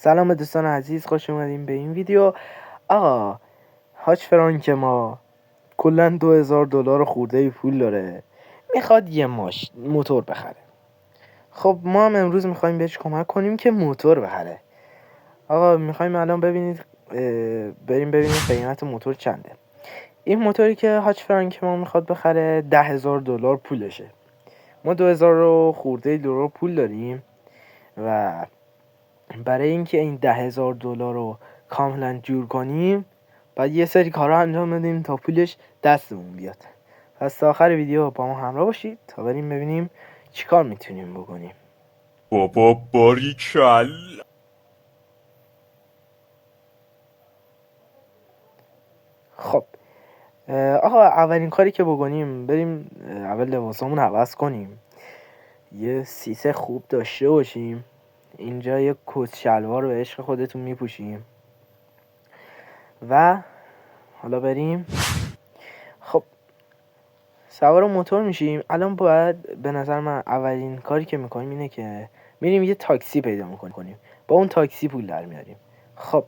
سلام دوستان عزیز، خوش اومدیم به این ویدیو. آقا هاج فرانک ما کلا $2000 خورده پول داره، میخواد یه موتور بخره. خب ما هم امروز میخوایم بهش کمک کنیم که موتور بخره. آقا میخوایم الان بریم ببینیم قیمت موتور چنده. این موتوری که هاج فرانک ما میخواد بخره $10,000 پولشه. ما 2000 خورده دلار پول داریم و برای اینکه این $10,000 رو کاملا جور کنیم باید یه سری کارا انجام بدیم تا پولش دستمون بیاد. پس تا آخر ویدیو با ما همراه باشید تا بریم ببینیم چیکار میتونیم بکنیم. بابا باریکل. خب آقا اولین کاری که بکنیم بریم اول لباسامون عوض کنیم، یه سیسه خوب داشته باشیم. اینجا یه کت شلوار به عشق خودتون میپوشیم و حالا بریم. خب سوار موتور میشیم. الان باید به نظر من اولین کاری که میکنیم اینه که میریم یه تاکسی پیدا میکنیم، با اون تاکسی پول در میاریم. خب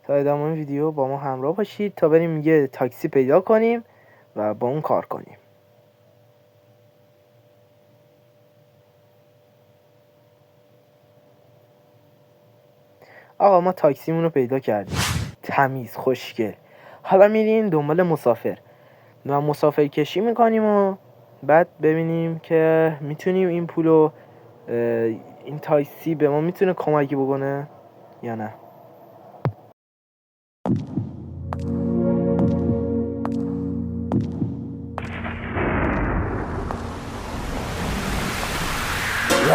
تا ادامه ویدیو با ما همراه باشید تا بریم یه تاکسی پیدا کنیم و با اون کار کنیم. آقا ما تاکسیمون رو پیدا کردیم، تمیز خوشگل. حالا میریم دنبال مسافر و مسافر کشی میکنیم و بعد ببینیم که میتونیم این پولو این تاکسی به ما میتونه کمکی بکنه یا نه.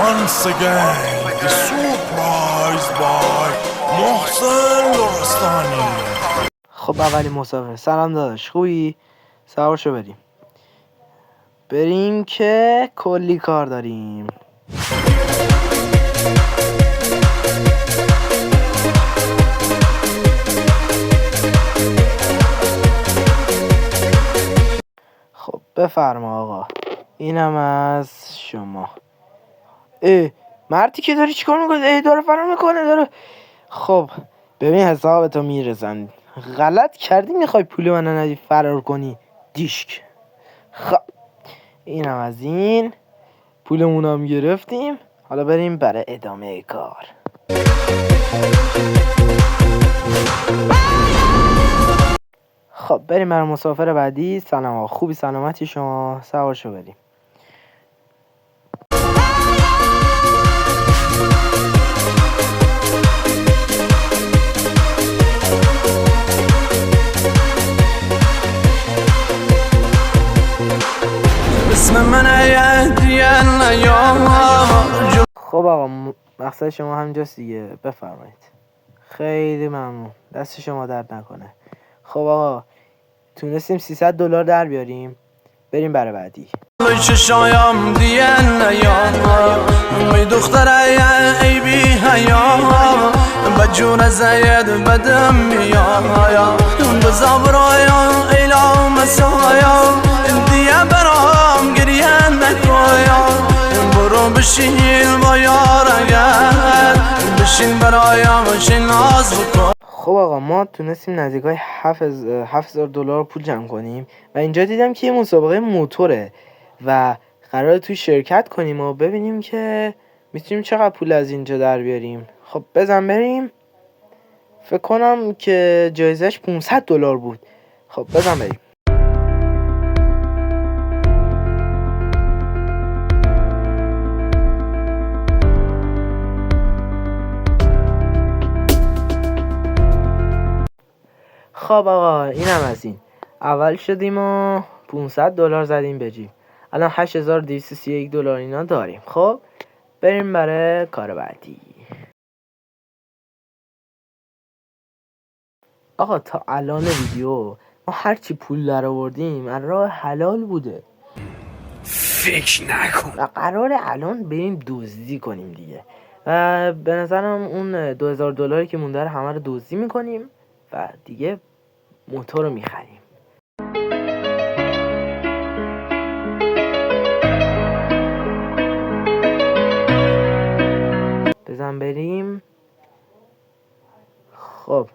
Once again, the surprise by محسن لرستانی. خب اولی مسافر، سلام داداش، خوبی؟ سوار شو بریم که کلی کار داریم. خب بفرما آقا، اینم از شما. مردی که داری چیکار میکنه؟ داره فرار میکنه داره. خب ببین حسابتو میرسن، غلط کردی، میخوای پول منو ندی فرار کنی دیشک. خب اینم از این، پولمون هم گرفتیم. حالا بریم برای ادامه کار. خب بریم برای مسافر بعدی. سلام آقا، خوبی؟ سلامتی شما؟ سوار شو بریم. خب آقا مقصد شما همینجاست دیگه، بفرمایید. خیلی ممنون، دست شما درد نکنه. خب آقا تونستیم $300 در بیاریم. بریم برای بعدی. شایم دیگه می دختره ای بی حیا با جون زید بدم میایا بزا برایا ایلا مسایا دیگه برام گریه نکایا برو بشین با یار اگر بشین برایا بشین ناز بکن. خب آقا ما تونستیم نزدیکای $7,000 پول جمع کنیم و اینجا دیدم که یه مسابقه موتوره و قراره توی شرکت کنیم و ببینیم که میتونیم چقدر پول از اینجا در بیاریم. خب بزن بریم. فکر کنم که جایزش $500 بود. خب بزن بریم. خب آقا اینم از این. اول شدیم و $500 زدیم به جیب. الان $8,231 اینا داریم. خب بریم برای کار بعدی. آقا تا الان ویدیو ما هرچی پول در آوردیم از راه حلال بوده. فکر نکن. و قراره الان بریم دزدی کنیم دیگه. و به نظرم اون $2,000 که مونده رو همه رو دزدی میکنیم و دیگه موتور رو میخریم. بزن بریم. خب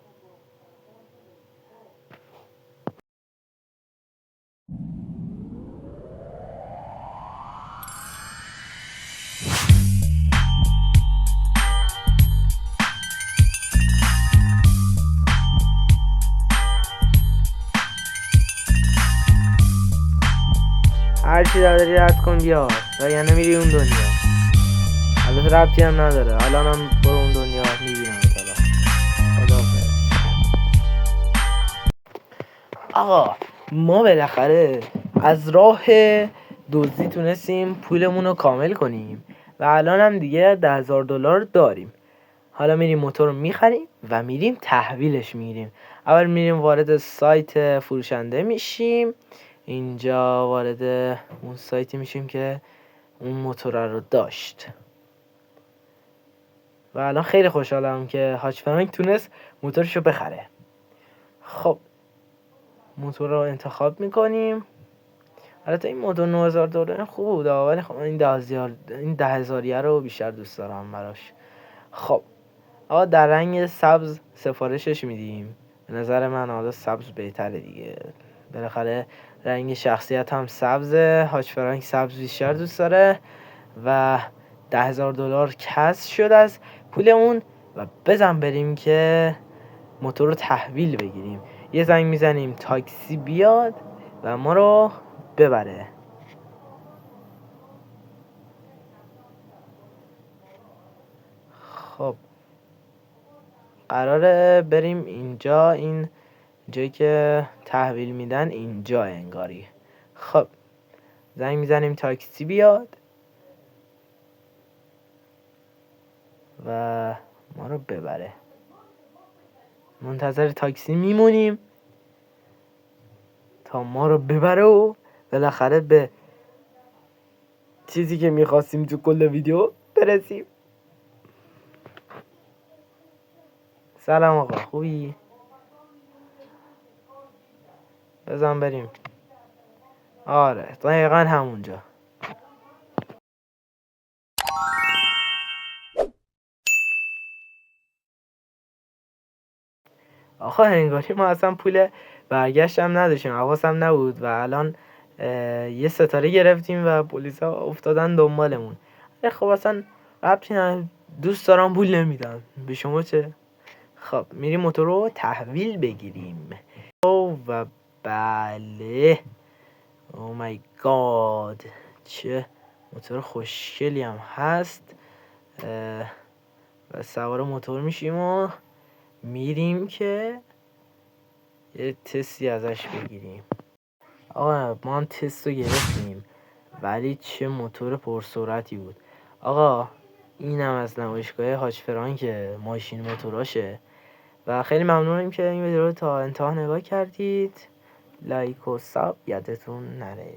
هرچی داری رد کن بیا وگرنه میری اون دنیا. البته ربطی هم نداره، الانم برو اون دنیا میبینم حالا. خداحافظ. آقا ما بالاخره از راه دزدی تونستیم پولمون رو کامل کنیم و الان هم دیگه $10,000 داریم. حالا میریم موتور رو میخریم و میریم تحویلش میگیریم. اول میریم وارد سایت فروشنده میشیم، اینجا وارد اون سایتی میشیم که اون موتور رو داشت و الان خیلی خوشحالم که هاچ فرانک تونست موتورشو بخره. خب موتور رو انتخاب میکنیم. البته این موتور $9,000 خوب بود ولی خب این 10,000 رو بیشتر دوست دارم براش. خب آقا در رنگ سبز سفارشش میدیم. به نظر من حالا سبز بهتره دیگه، بالاخره رنگ شخصیت هم سبزه. هاچ فرانک سبز بیشتر دوست داره و $10,000 کسب شد از پولمون و بزن بریم که موتور رو تحویل بگیریم. یه زنگ میزنیم تاکسی بیاد و ما رو ببره. خب قراره بریم اینجا، این جایی که تحویل میدن اینجا انگاری. خب زنگ میزنیم تاکسی بیاد و ما رو ببره. منتظر تاکسی میمونیم تا ما رو ببره و بالاخره به چیزی که میخواستیم تو کل ویدیو برسیم. سلام آقا، خوبی؟ بزن بریم. آره دقیقا همونجا. آقا انگاری ما اصلا پول برگشتم نداشتیم، حواسم نبود و الان یه ستاره گرفتیم و پلیس ها افتادن دنبالمون. خب اصلا ربطی نداره، دوست دارم پول نمیدم، به شما چه؟ خب میریم موتور رو تحویل بگیریم. و بله او مای گاد چه موتور خوشگلی هم هست. و سوار موتور میشیم و میریم که یه تستی ازش بگیریم. آقا ما هم تست رو گرفتیم ولی چه موتور پرسرعتی بود. آقا اینم از نمایشگاه هاچ فرانک ماشین موتوراشه و خیلی ممنونم که این ویدیو رو تا انتها نگاه کردید. لایک و ساب یادتون نره.